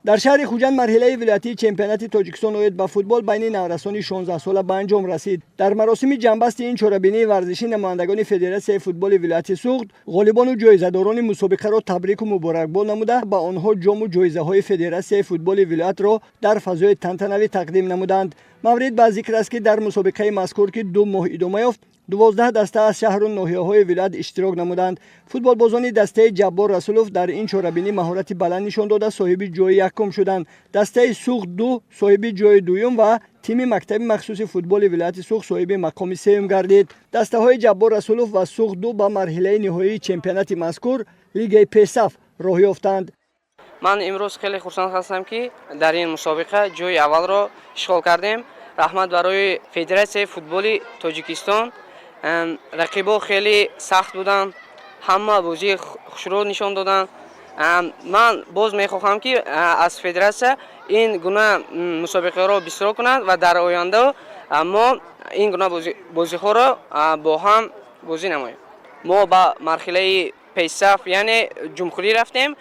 در شهر خوجند مرحله ولایتی چمپیونات تاجیکستان اوید با فوتبال بین نوجوانان 16 ساله به انجام رسید. در مراسم جنبست این چهاربینی ورزشی نمایندگان فدراسیون فوتبال ولایت سوخت غالبان و جایزه‌داران مسابقه را تبریک و مبارکباد نموده با آنها جام و جایزه‌های فدراسیون فوتبال ولایت را در فضای تنتنوی تقدیم نمودند. مورد با ذکر است که در مسابقه مذکور که 2 ماه ادامه یافت 12 دسته از شهر و ناحیه‌های ولایت اشتراک نمودند. فوتبال بازان دسته جبار رسولوف در این چهاربینی مهارت بلند نشان داده صاحب جای یکم شدند. دسته سوخت 2 صاحب جای دوم و تیم مکتب مخصوص فوتبال ولایت سوخت صاحب مقام سوم گردید. دسته‌های جبار رسولوف و سوخت 2 به مرحله نهایی چمپیونات مذکور لیگ پیساف راه یافتند. من امروز خیلی خرسند هستم که در این مسابقه جای اول را اشغال کردیم. رحمت برای فدراسیون فوتبال تاجیکستان. رقیبا خیلی سخت بودند. همه بازی خوشرو نشان دادند. من باز میخواهم که از فدراسیون این گونه مسابقه را بسیار کنند و در آینده ما این گونه بازی‌ها را با هم بازی نماییم. ما با مرحله پیساف یعنی جمهوری رفتیم.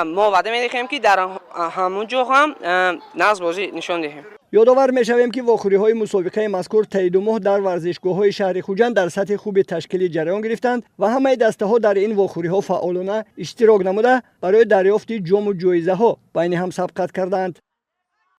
ما وعده می‌دهیم که در همونجا هم نقض بازی نشان دهیم. یادآور می‌شویم که واخوری‌های مسابقه مذکور طی 2 ماه در ورزشگاه‌های شهر خوجند در سطح خوب تشکیلی جریان گرفتند و همه دسته‌ها در این واخوری‌ها فعالانه اشتراک نموده برای دریافت جام و جایزه‌ها بین هم سبقت کردند.